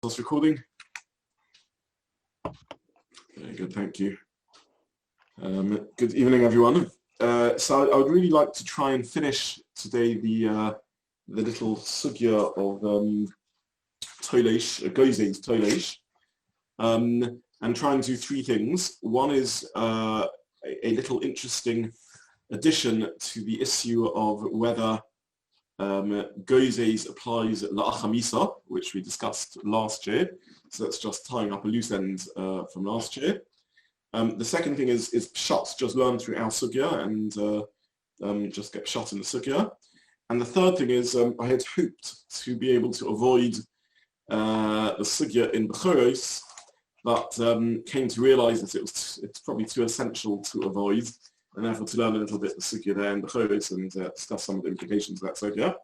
Recording. Very good, thank you. Good evening, everyone. So I would really like to try and finish today the little sugya of Gozez Tolesh, and try and do three things. One is a little interesting addition to the issue of whether Gozez applies la'achamisa, which we discussed last year. So that's just tying up a loose end from last year. The second thing is pshat, just learn through our sugya and just get pshat in the sugya. And the third thing is I had hoped to be able to avoid the sugya in Bechoros, but came to realize that it's probably too essential to avoid, and therefore to learn a little bit the sugya there in Bechoros and discuss some of the implications of that sugya.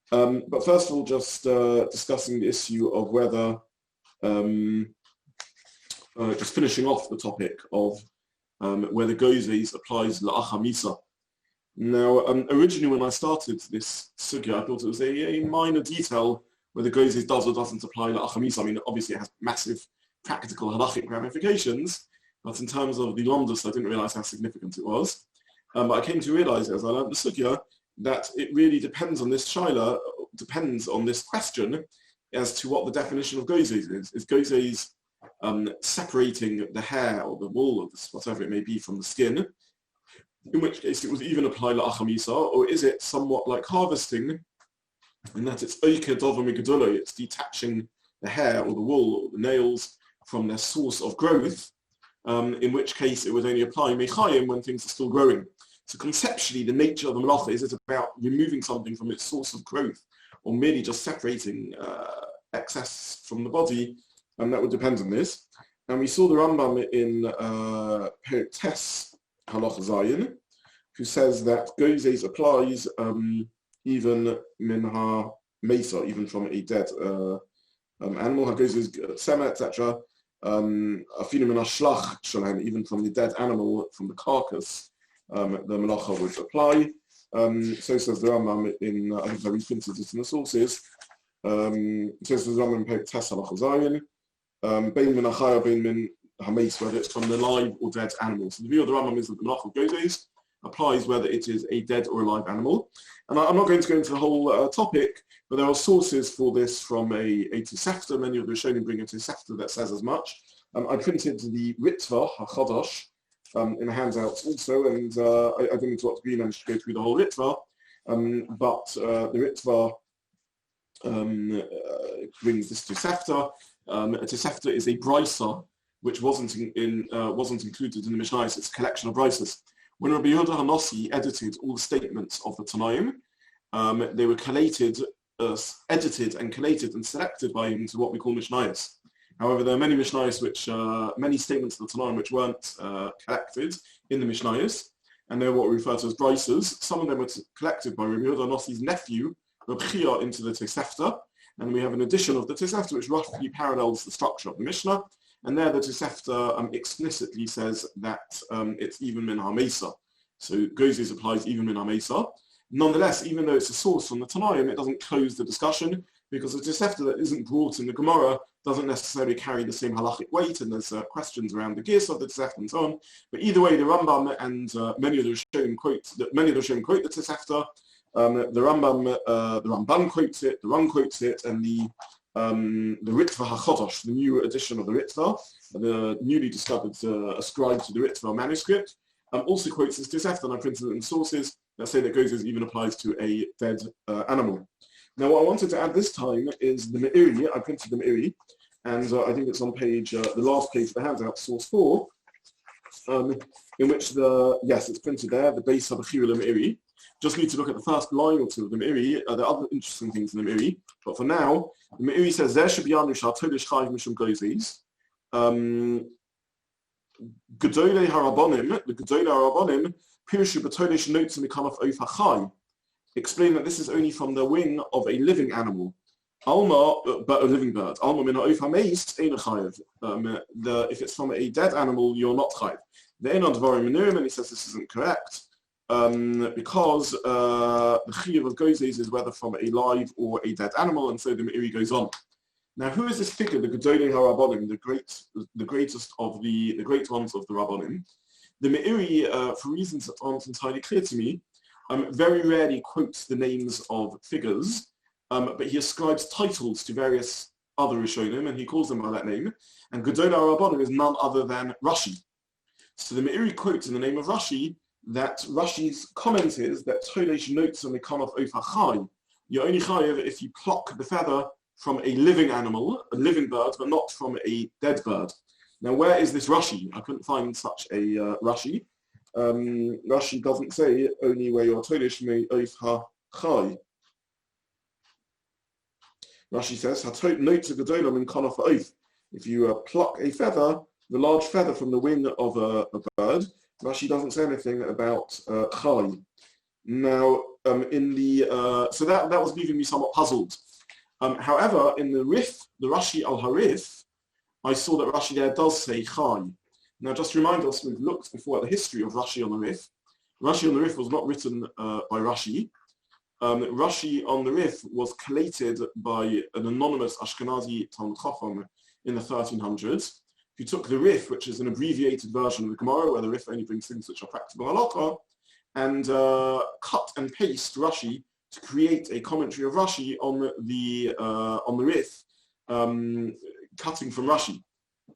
But first of all, just discussing the issue of whether, just finishing off the topic of whether Gozez applies la'achamisa. Now, originally when I started this sugya, I thought it was a minor detail whether Gozez does or doesn't apply la'achamisa. I mean, obviously it has massive practical halachic ramifications, but in terms of the lomdus, I didn't realize how significant it was. But I came to realize as I learned the sugya that it really depends on this shaila, depends on this question as to what the definition of Gozez is. Is Gozez separating the hair or the wool or whatever it may be from the skin, in which case it would even apply la'achamisa, or is it somewhat like harvesting, in that it's oike dova migadolo, it's detaching the hair or the wool or the nails from their source of growth, in which case it would only apply mechayim when things are still growing. So conceptually, the nature of the melacha, is it about removing something from its source of growth, or merely just separating excess from the body? And that would depend on this. And we saw the Rambam in Perek Tes Halacha Zayin, who says that Gozez applies even minha mesa, even from a dead animal, Gozez sema, etc. Even from the dead animal, from the carcass, the melacha would apply. So says the Rambam in, I think I reprinted it in the sources. So says the Rambam in Perek Tes Halacha Zayin, bein min achaya, bein min hameis, whether it's from the live or dead animal. So the view of the Rambam is that the melacha of Gozez applies whether it is a dead or a live animal. And I'm not going to go into the whole topic, but there are sources for this from a Tosefta. Many of the Rishonim bring a Tosefta that says as much. I printed the Ritva HaChadash in the handouts also, and I didn't want to be managed to go through the whole Ritva, but the Ritva brings this Tosefta. A Tosefta is a brisa which wasn't included in the Mishnah. It's a collection of brisas. When Rabbi Yehuda HaNasi edited all the statements of the Tanaim, they were edited and collated and selected by him to what we call Mishnayos. However, there are many Mishnayos many statements of the Tanaim which weren't collected in the Mishnayos, and they're what we refer to as brisas. Some of them were collected by Rabbi Yehuda HaNasi's nephew, Rabbi Chia, into the Tosefta, and we have an edition of the Tosefta which roughly parallels the structure of the Mishnah. And there the Tosefta explicitly says that it's even min ha-mesa. So Gozez applies even min ha-mesa. Nonetheless, even though it's a source from the Tanaim, it doesn't close the discussion, because the Tosefta that isn't brought in the Gemara doesn't necessarily carry the same halachic weight, and there's questions around the gis of the Tosefta and so on. But either way, the Rambam and many of the Rishonim quote the Tosefta. The Ramban quotes it, the Ram quotes it, and the Ritva HaChadash, the new edition of the Ritva, the newly discovered ascribed to the Ritva manuscript, also quotes this Tosefta, and I printed it in sources that say that Gozez even applies to a dead animal. Now, what I wanted to add this time is the Me'iri. I printed the Me'iri, and I think it's on page, the last page of the handout, source 4, in which it's printed there, the base of the Shiur Me'iri. Just need to look at the first line or two of the Me'iri. There are other interesting things in the Me'iri, but for now, the Me'iri says, there should be Anusha, Todesh Chayv Mishum Gozez. Gedolei Harabonim, the Gedolei Harabonim, Pirshu B'Todesh Notes Mikanaf Oif HaChai. Explain that this is only from the wing of a living animal. Alma, but a living bird. Alma min ha'oif ha'meis, ein chayev. If it's from a dead animal, you're not chayev. The Einan Dvarim Menurim, and he says this isn't correct. because the Shiur of Gozez is whether from a live or a dead animal, and so the Me'iri goes on. Now, who is this figure, the Gedolei HaRabbanim, the greatest of the great ones of the Rabbanim? The Meiri, for reasons that aren't entirely clear to me, very rarely quotes the names of figures, but he ascribes titles to various other Rishonim, and he calls them by that name. And Gedolei HaRabbanim is none other than Rashi. So the Meiri quotes in the name of Rashi that Rashi's comment is that Tolesh notes on the Kanaf Oif HaChai. You're only chayav if you pluck the feather from a living animal, a living bird, but not from a dead bird. Now, where is this Rashi? I couldn't find such a Rashi. Rashi doesn't say only where you're Tolesh me Oif HaChai. Rashi says, notes of Gedolam in Kanaf Oif. If you pluck a feather, the large feather from the wing of a bird, Rashi doesn't say anything about Chai. Now, so that was leaving me somewhat puzzled. However, in the Rif, the Rashi al-Harif, I saw that Rashi there does say Chai. Now, just to remind us, we've looked before at the history of Rashi on the Rif. Rashi on the Rif was not written by Rashi. Rashi on the Rif was collated by an anonymous Ashkenazi Talmud Chacham in the 1300s. If you took the Rif, which is an abbreviated version of the Gemara, where the Rif only brings things which are practical Halacha, and cut and paste Rashi to create a commentary of Rashi on the Rif, cutting from Rashi.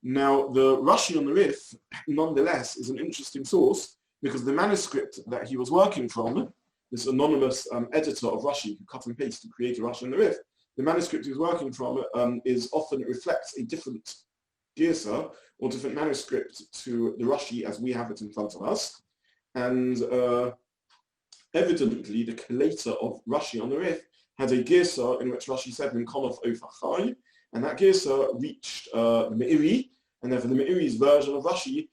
Now, the Rashi on the Rif, nonetheless, is an interesting source because the manuscript that he was working from, this anonymous editor of Rashi who cut and paste to create a Rashi on the Rif, the manuscript he was working from is often reflects a different Girsa or different manuscript to the Rashi as we have it in front of us. And evidently, the collator of Rashi on the Rif had a Girsa in which Rashi said in Konof Ofachai, and that Girsa reached the Meiri, and therefore the Meiri's version of Rashi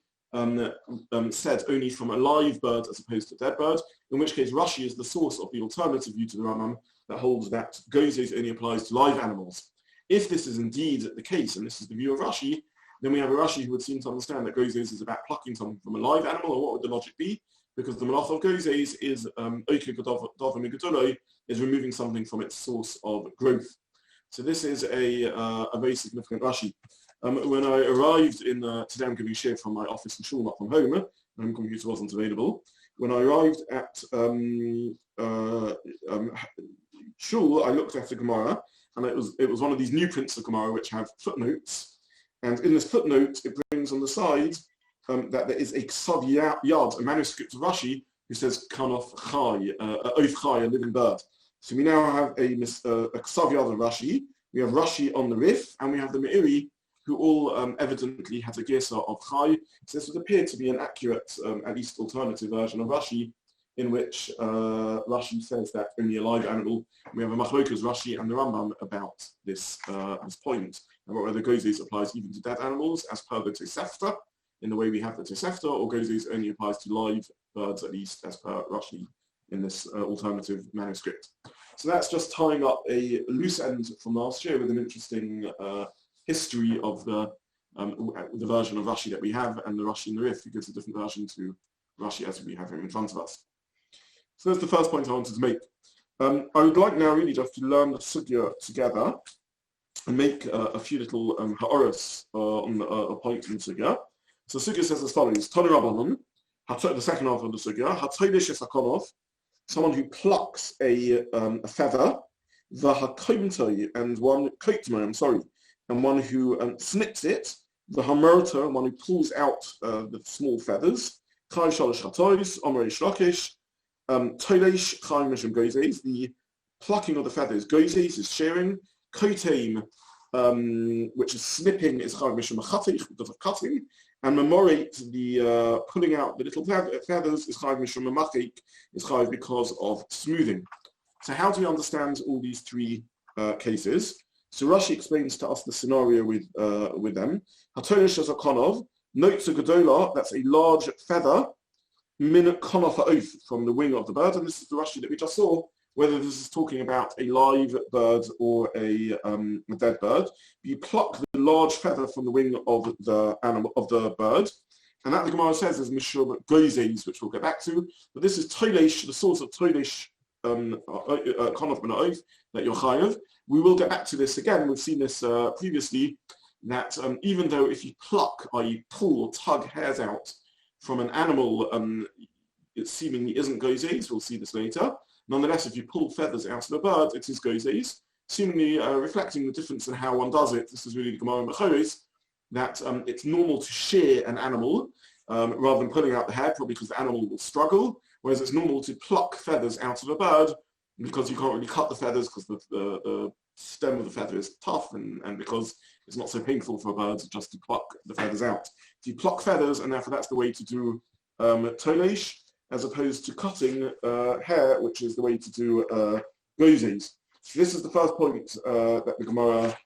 said only from a live bird as opposed to a dead bird, in which case Rashi is the source of the alternative view to the Rambam that holds that Gozez only applies to live animals. If this is indeed the case, and this is the view of Rashi, then we have a Rashi who would seem to understand that Gozez is about plucking something from a live animal, or what would the logic be? Because the melachot of Gozez is is removing something from its source of growth. So this is a very significant Rashi. When I arrived today I'm giving shiur from my office in Shul, not from home, my home computer wasn't available. When I arrived at Shul, I looked at the Gemara, and it was one of these new prints of Gemara which have footnotes. And in this footnote, it brings on the side that there is a Ksav Yad, a manuscript of Rashi, who says Kanof Chai, Oif Chai, a living bird. So we now have a Ksav Yad of Rashi, we have Rashi on the Rif, and we have the Meiri, who all evidently has a Girsa of Chai. So this would appear to be an accurate, at least alternative version of Rashi, in which Rashi says that only a live animal. We have a Machlokas Rashi and the Rambam about this point, about whether Gozez applies even to dead animals as per the Tosefta, in the way we have the Tosefta, or Gozez only applies to live birds, at least as per Rashi in this alternative manuscript. So that's just tying up a loose end from last year with an interesting history of the version of Rashi that we have, and the Rashi in the Rif, who gives a different version to Rashi as we have him in front of us. So that's the first point I wanted to make. I would like now really just to learn the sugya together and make a few little ha'oros on a point in sugya. So sugya says as follows: Tanu Rabbanon, the second half of the sugya, ha'toilish esakonov, someone who plucks a feather, the ha'koimtoi, and one koitmoi, and one who snips it, the hamerta, one who pulls out the small feathers, chai shalosh chatois, omrei shlokish, toleish chai mishum gozez, the plucking of the feathers, gozez is shearing, koteim, which is snipping, is chai mishum achatich, because of cutting, and memorate, the pulling out the little feathers, is chai mishum mamachik, is chai because of smoothing. So how do we understand all these three cases? So Rashi explains to us the scenario with them. Hatolish as a konov, notes a gedola, that's a large feather, min konov ha'of, from the wing of the bird, and this is the Rashi that we just saw, whether this is talking about a live bird or a dead bird. You pluck the large feather from the wing of the animal, of the bird, and that the Gemara says is mishum gozez, which we'll get back to, but this is tolesh, the source of tolesh, konov min ha'of, that you're chayav. We will get back to this again. We've seen this previously, that even though if you pluck, i.e. pull or tug hairs out from an animal, it seemingly isn't Gozez. We'll see this later. Nonetheless, if you pull feathers out of a bird, it is Gozez, seemingly reflecting the difference in how one does it. This is really the Gemara in Gozez, that it's normal to shear an animal rather than pulling out the hair, probably because the animal will struggle, whereas it's normal to pluck feathers out of a bird because you can't really cut the feathers because the stem of the feather is tough and because it's not so painful for a bird just to pluck the feathers out. So you pluck feathers, and therefore that's the way to do tolesh, as opposed to cutting hair, which is the way to do Gozez. So this is the first point that the Gemara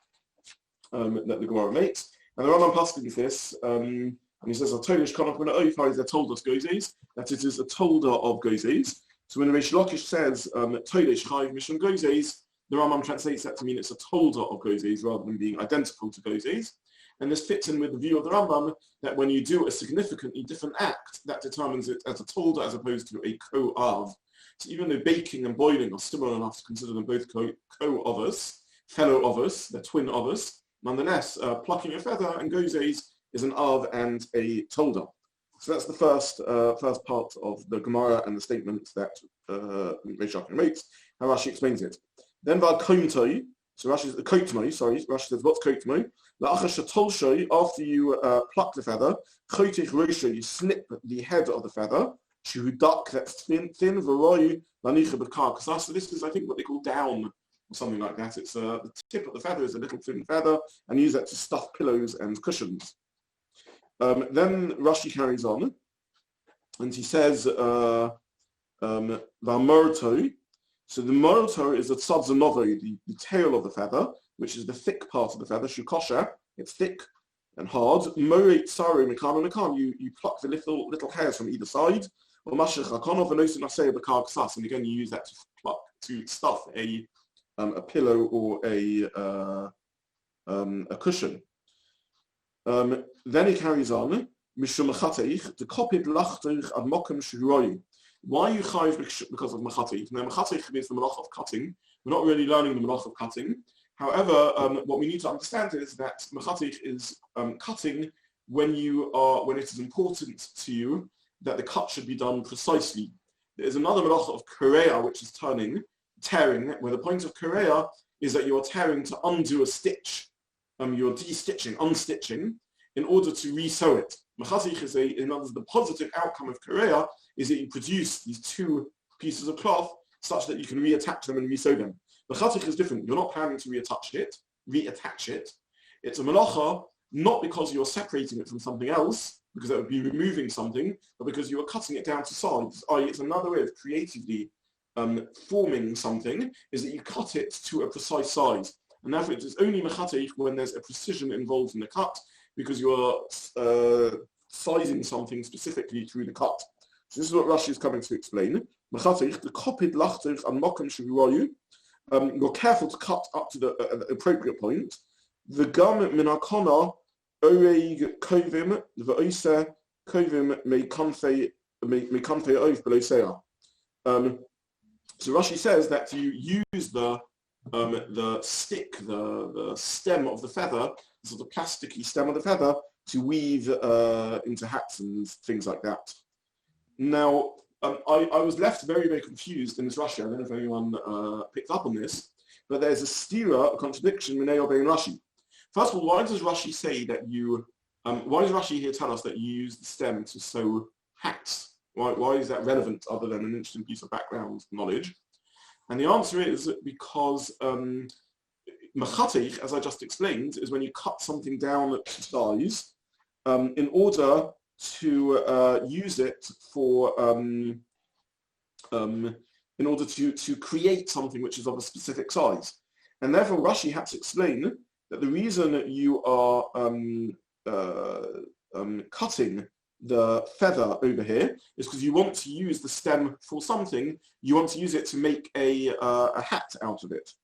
makes. And the Rambam passes this, and he says, "Tolesh kanach min ha'oif, they told us Gozez, that it is a tolda of Gozez." So when Reish Lakish says Tolesh chayv mishum Gozez, the Rambam translates that to mean it's a tolda of Gozez rather than being identical to Gozez. And this fits in with the view of the Rambam that when you do a significantly different act, that determines it as a tolda as opposed to a ko-av. So even though baking and boiling are similar enough to consider them both co-ovus, fellow ovus, they're twin ovus, nonetheless, plucking a feather and Gozez is an av and a tolda. So that's the first part of the Gemara and the statement that Reish Lakish makes, how Rashi explains it. Then Vad Koimtoi, so Rashi says, what's Koimtoi? After you pluck the feather, you snip the head of the feather, duck, that's thin, so this is, I think, what they call down, or something like that. It's the tip of the feather is a little thin feather, and use that to stuff pillows and cushions. Then Rashi carries on, and he says, V'amorto. So the morto is the tzadzanovoi, the tail of the feather, which is the thick part of the feather. Shukosha, it's thick and hard. Moret saru mikam mikam, you pluck the little hairs from either side. Or mashach hakonov v'nosin asei b'kar ksas, and again you use that to stuff a pillow or a cushion. Then he carries on. Mishum mechateich, the kopid lachterich ad mokem shehuroyu. Why are you chayiv because of mechateich? Now mechateich is the melachot of cutting. We're not really learning the melachot of cutting. However, what we need to understand is that mechateich is cutting when it is important to you that the cut should be done precisely. There is another melachot of korea, which is tearing, where the point of korea is that you are tearing to undo a stitch. You're de-stitching, unstitching, in order to re-sew it. Mechateich is in other words, the positive outcome of korea is that you produce these two pieces of cloth such that you can reattach them and re-sew them. Mechateich is different. You're not planning to reattach it. It's a melacha, not because you're separating it from something else, because that would be removing something, but because you are cutting it down to size. It's another way of creatively forming something, is that you cut it to a precise size. And therefore it is only mechateich when there's a precision involved in the cut, because you are sizing something specifically through the cut. So this is what Rashi is coming to explain. Mechateich, the kopid lachterich and mokem shehuroyu. You're careful to cut up to the appropriate point. The gum minakona oreig kovim v'oiseh kovim mekanfei oif belosea. So Rashi says that you use the stick, the stem of the feather, the sort of plasticky stem of the feather, to weave into hats and things like that. Now, I was left very, very confused in this Rashi. I don't know if anyone picked up on this, but there's a stira, a contradiction, Minei Obei and Rashi. First of all, why does Rashi say that why does Rashi here tell us that you use the stem to sew hats? Why is that relevant other than an interesting piece of background knowledge? And the answer is because mechateich, as I just explained, is when you cut something down to size in order to use it for, in order to create something which is of a specific size. And therefore Rashi had to explain that the reason you are cutting the feather over here is because you want to use the stem for something. You want to use it to make a hat out of it.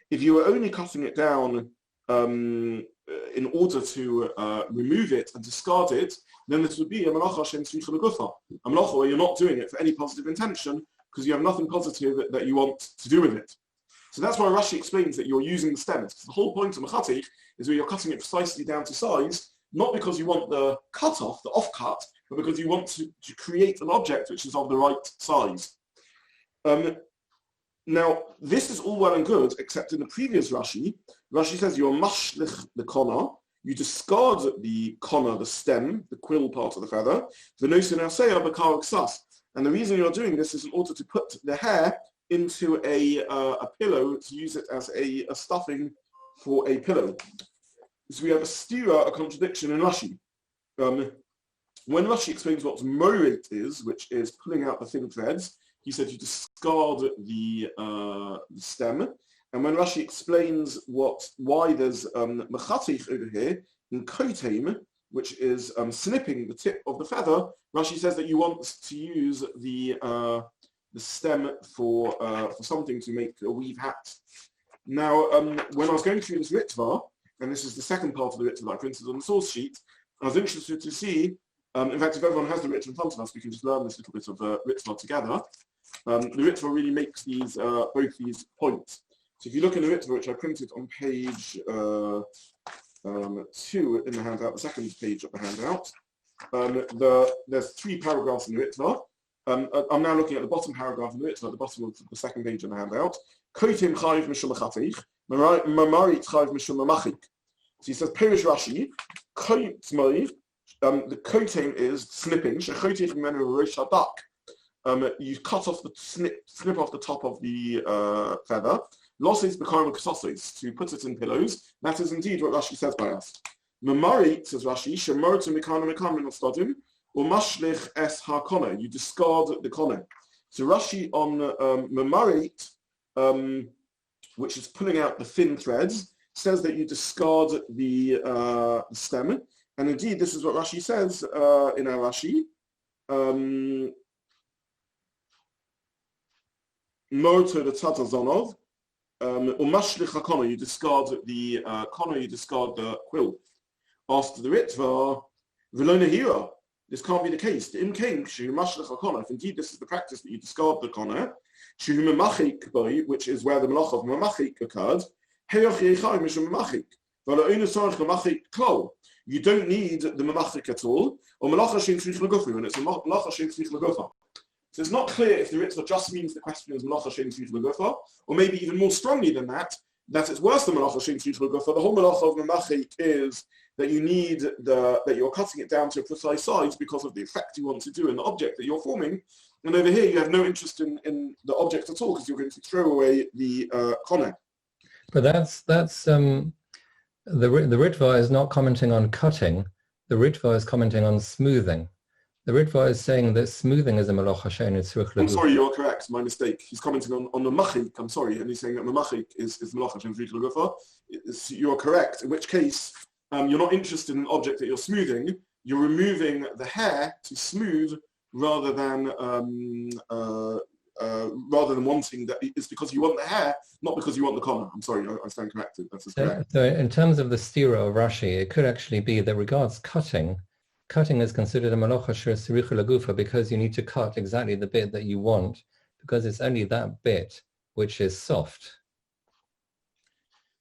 If you were only cutting it down in order to remove it and discard it, then this would be a melacha shem tzricha l'gufa, a melacha where you're not doing it for any positive intention because you have nothing positive that you want to do with it. So that's why Rashi explains that you're using the stems. The whole point of Mechatich is where you're cutting it precisely down to size, not because you want the cut-off, the off-cut, but because you want to create an object which is of the right size. Now, this is all well and good, except in the previous Rashi says you're mashlich the kona, you discard the kona, the stem, the quill part of the feather, and the reason you're doing this is in order to put the hair into a pillow, to use it as a stuffing for a pillow. So we have a stira, a contradiction in Rashi. When Rashi explains what morit is, which is pulling out the thin threads, he said you discard the stem. And when Rashi explains why there's mechatich over here in kotem, which is snipping the tip of the feather, Rashi says that you want to use the stem for something to make a weave hat. Now, when I was going through this ritva, and this is the second part of the ritva that I printed on the source sheet, I was interested to see, in fact, if everyone has the ritva in front of us, we can just learn this little bit of ritva together. The ritva really makes both these points. So if you look in the ritva, which I printed on page 2 in the handout, the second page of the handout, there's 3 paragraphs in the ritva. I'm now looking at the bottom paragraph in the ritva, at the bottom of the second page of the handout. Kotim chayiv mishum mechatich, mamarit chayiv mishum mamachik. So he says, Perish Rashi, koitmoi, the kotim is snipping, shechotich menu rosh hadak. You cut off snip off the top of the feather. Losses become kasosis, to put it in pillows. That is indeed what Rashi says by us. Mamarit, says Rashi, shemortu mikana mikam min or mashlich es ha-kone, you discard the kone. So Rashi on mamarit, which is pulling out the thin threads, says that you discard the stem. And indeed, this is what Rashi says in our Rashi. Morto the tzata zonov, umashlich ha-kone, you discard the kone, you discard the quill. After the ritva, v'lo nehira, this can't be the case. The imkain shehu mashlech ha-kone. If indeed this is the practice that you discard the kone, shehu memachik boy, which is where the melachot of memachik occurred. Heyoch yechai mishum memachik. V'lo oinu sorach memachik klol. You don't need the memachik at all. Or melacha shein tzrich legufa, and it's a melacha shein tzrich legufa. So it's not clear if the ritva just means the question is melacha shein tzrich legufa, or maybe even more strongly than that it's worse than melacha shein tzrich legufa. The whole melacha of memachik is that you need that you're cutting it down to a precise size because of the effect you want to do in the object that you're forming. And over here, you have no interest in the object at all because you're going to throw away the kone. But that's the Ritva is not commenting on cutting. The Ritva is commenting on smoothing. The Ritva is saying that smoothing is a melacha she'ein tzrich legufa. I'm sorry, you're correct. My mistake. He's commenting on the machik. I'm sorry, and he's saying that the machik is melacha she'ein tzrich legufa. You're correct. In which case, you're not interested in an object that you're smoothing. You're removing the hair to smooth rather than wanting that. It's because you want the hair, not because you want the kona. I'm sorry, I stand corrected. That's correct. So in terms of the stira of Rashi, it could actually be that regards cutting is considered a melacha she'ein tzrich legufa because you need to cut exactly the bit that you want because it's only that bit which is soft.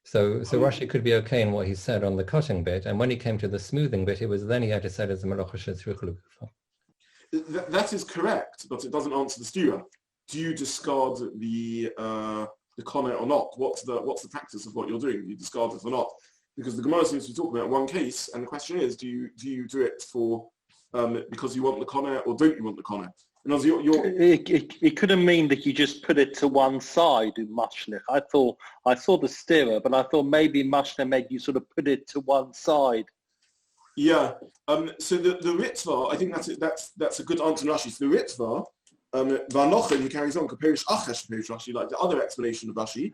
So Rashi could be okay in what he said on the cutting bit, and when he came to the smoothing bit, it was then he had to say it as a melachot she'ein tzrich legufa. That is correct, but it doesn't answer the stira. Do you discard the kone or not? What's the practice of what you're doing? Do you discard it or not? Because the Gemara seems to be talking about one case, and the question is, do you do it for because you want the kone or don't you want the kone? And as it could have mean that you just put it to one side in mashlich. I saw the stira, but I thought maybe mashlich made you sort of put it to one side. Yeah. So the ritva, I think that's a good answer in Rashi. So the ritva, Vanochen, he carries on, Kaperish Achesh Perish Rashi, like the other explanation of Rashi,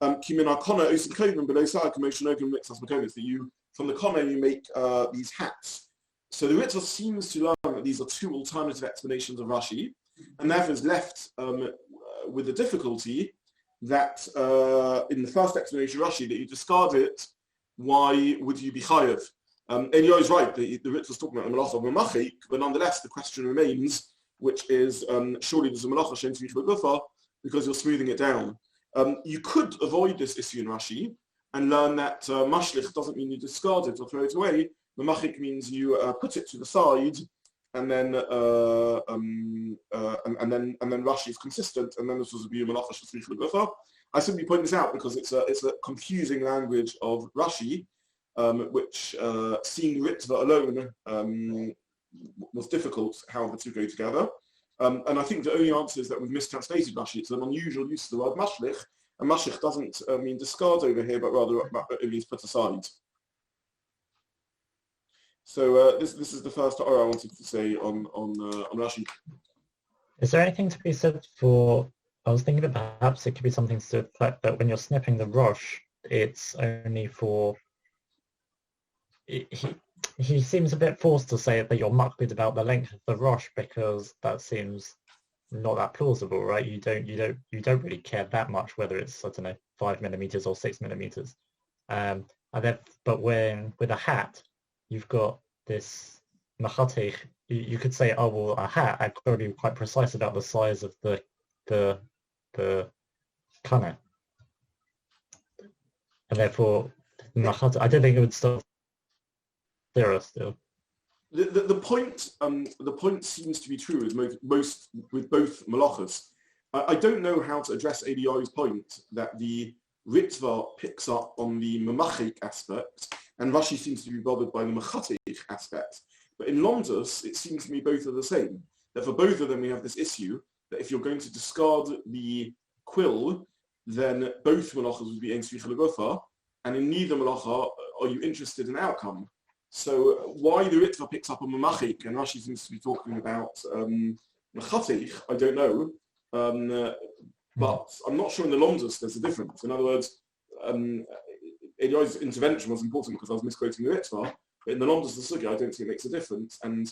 Kimina Kona Osin Koven below side commotion Ogun Mixas Makonis, that you from the Kona you make these hats. So the Ritva seems to learn that these are 2 alternative explanations of Rashi, and therefore is left with the difficulty that in the first explanation of Rashi that you discard it, why would you be chayav? And you're always right, the Ritva is talking about the melachot of memachik, but nonetheless the question remains, which is surely there's a melacha she'ein tzrich legufa because you're smoothing it down. You could avoid this issue in Rashi and learn that mashlich doesn't mean you discard it or throw it away. Memachik means you put it to the side, and then Rashi is consistent, and then this was a view melacha shesricha l'gufa. I simply point this out because it's a confusing language of Rashi, which seeing Ritva alone was difficult how the two go together. And I think the only answer is that we've mistranslated Rashi. It's an unusual use of the word mashlich, and mashlich doesn't mean discard over here, but rather it means put aside. So this is the first I wanted to say on Rashi. Is there anything to be said for? I was thinking that perhaps it could be something to the fact that when you're snipping the rosh, it's only for. He seems a bit forced to say that you're makpid about the length of the rosh because that seems not that plausible, right? You don't really care that much whether it's, I don't know, 5 millimeters or 6 millimeters. And then, but when with a hat, you've got this machatich. You could say, oh well, a hat. I've got to be quite precise about the size of the kana, and therefore machatich. I don't think it would stop. Still. The point seems to be true with both melachos. I don't know how to address ADI's point that the Ritva picks up on the memachik aspect, and Rashi seems to be bothered by the mechatik aspect. But in Lomdus, it seems to me both are the same. That for both of them, we have this issue that if you're going to discard the quill, then both melachos would be ein tzricha l'gufa, and in neither melacha are you interested in outcome. So why the Ritva picks up on memachik and Rashi seems to be talking about mechatik, I don't know. But I'm not sure in the Lomdus there's a difference. In other words, ADI's intervention was important because I was misquoting the Ritva. But in the Lomdus the Sugya, I don't think it makes a difference. And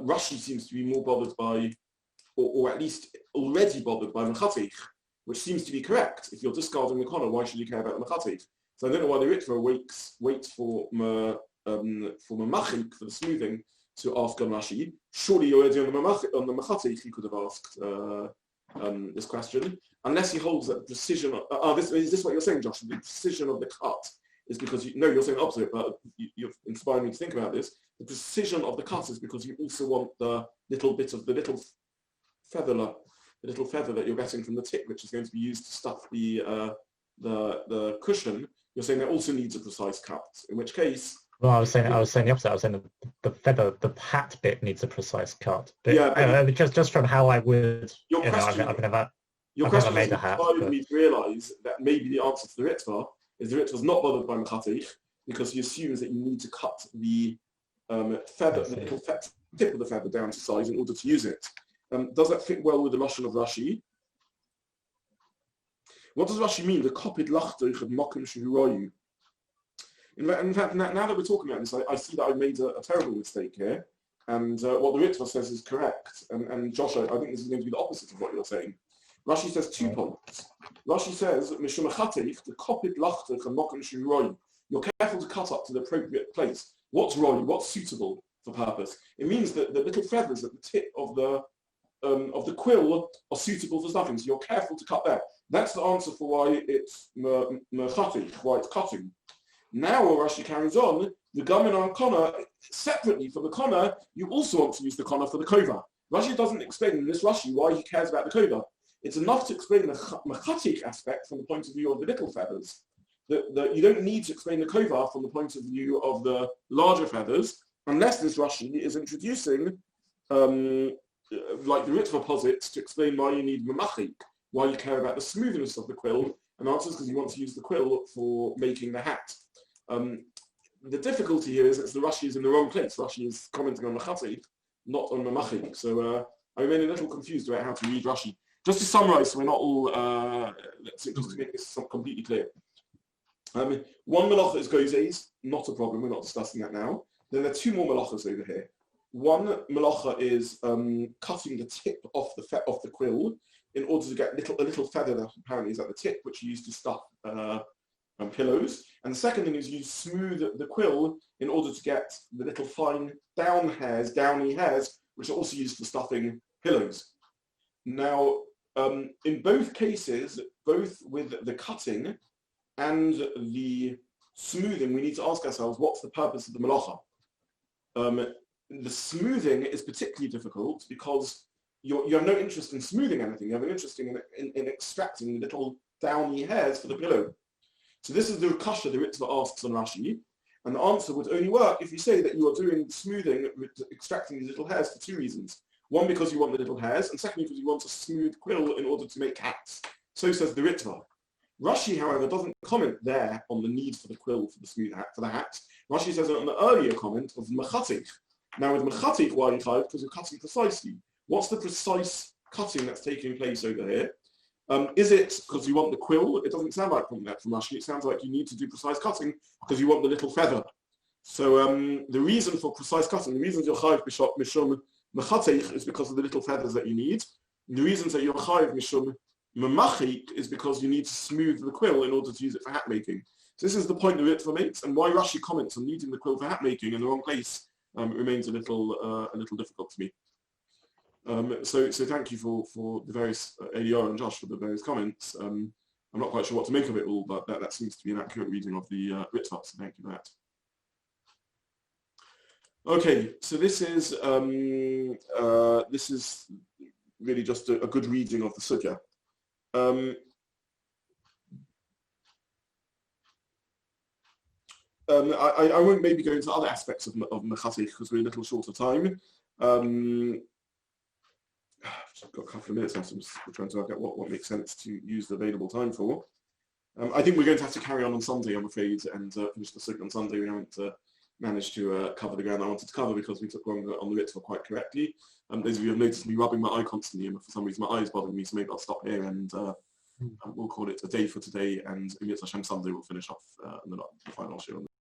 Rashi seems to be more bothered by, or at least already bothered by mechatik, which seems to be correct. If you're discarding the corner, why should you care about the mechatik? So I don't know why the Ritva waits for memachik, for the smoothing, to ask on Rashi. Surely already on the mechatik he could have asked this question, unless he holds that the precision. Is this what you're saying, Josh? The precision of the cut is because you're saying the opposite, but you're inspiring me to think about this. The precision of the cut is because you also want the little feather that you're getting from the tip, which is going to be used to stuff the cushion. You're saying that also needs a precise cut. In which case. Well, I was saying the opposite. I was saying the feather, the hat bit needs a precise cut. But yeah, just from how I would, your question made a hat. Inspired me to realise that maybe the answer to the Ritva is the Ritva's not bothered by mechatich because he assumes that you need to cut the feather, the little tip of the feather down to size in order to use it. Does that fit well with the Lashon of Rashi? What does Rashi mean? The kopid lachtoich of mokim shehuroyu. In fact, now that we're talking about this, I see that I've made a terrible mistake here, and what the Ritva says is correct. And Josh, I think this is going to be the opposite of what you're saying. Rashi says 2 points. Rashi says, Mishum achatich, the kopid lachtich and mokum shuroy. You're careful to cut up to the appropriate place. What's roy? What's suitable for purpose? It means that the little feathers at the tip of the quill are suitable for stuffing. So you're careful to cut there. That's the answer for why it's mechatich, why it's cutting. Now, Rashi carries on, the gamin on kona, separately from the kona, you also want to use the kona for the kova. Rashi doesn't explain in this Rashi why he cares about the kova. It's enough to explain the mechatik aspect from the point of view of the little feathers. You don't need to explain the kova from the point of view of the larger feathers, unless this Rashi is introducing, like the Ritva posits, to explain why you need memachik, why you care about the smoothness of the quill, and answers because you want to use the quill for making the hat. The difficulty here is that the Rashi is in the wrong place. Rashi is commenting on mechatik, not on memachik. So I remain a little confused about how to read Rashi. Just to summarize, so we're not all, just to make this completely clear. One melacha is Gozez, not a problem, we're not discussing that now. Then there are 2 more melachas over here. One melacha is cutting the tip off the quill in order to get a little feather that apparently is at the tip, which you use to stuff pillows. And the second thing is you smooth the quill in order to get the little fine downy hairs, which are also used for stuffing pillows. Now, in both cases, both with the cutting and the smoothing, we need to ask ourselves, what's the purpose of the melacha? The smoothing is particularly difficult because you have no interest in smoothing anything. You have an interest in extracting little downy hairs for the pillow. So this is the kasha the Ritva asks on Rashi, and the answer would only work if you say that you are doing smoothing, extracting these little hairs for two reasons. One, because you want the little hairs, and secondly, because you want a smooth quill in order to make hats. So says the Ritva. Rashi, however, doesn't comment there on the need for the quill for the smooth hat, for the hat. Rashi says it on the earlier comment of mechatik. Now with mechatik, why are you chayav? Because you're cutting precisely. What's the precise cutting that's taking place over here? Is it because you want the quill? It doesn't sound like from Rashi. It sounds like you need to do precise cutting because you want the little feather. So the reason for precise cutting, the reason you're chayav mishum mechatik is because of the little feathers that you need. And the reasons that you're chayav mishum memachik is because you need to smooth the quill in order to use it for hat making. So this is the point the Ritva makes, and why Rashi comments on needing the quill for hat making in the wrong place remains a little difficult to me. So thank you for the various Eliyahu and Josh for the various comments. I'm not quite sure what to make of it all, but that seems to be an accurate reading of the Ritva. So thank you for that. Okay, so this is really just a good reading of the sugya. I won't maybe go into other aspects of mechatik because we're a little short of time. I've got a couple of minutes left, so I'm just trying to work out what makes sense to use the available time for. I think we're going to have to carry on Sunday, I'm afraid, and finish the sugya on Sunday. We haven't managed to cover the ground I wanted to cover because we took longer on the Ritva quite correctly. Those of you who have noticed me rubbing my eye constantly, and for some reason my eye is bothering me, so maybe I'll stop here and we'll call it a day for today, and Mitzvah Hashem Sunday we'll finish off the final shiur.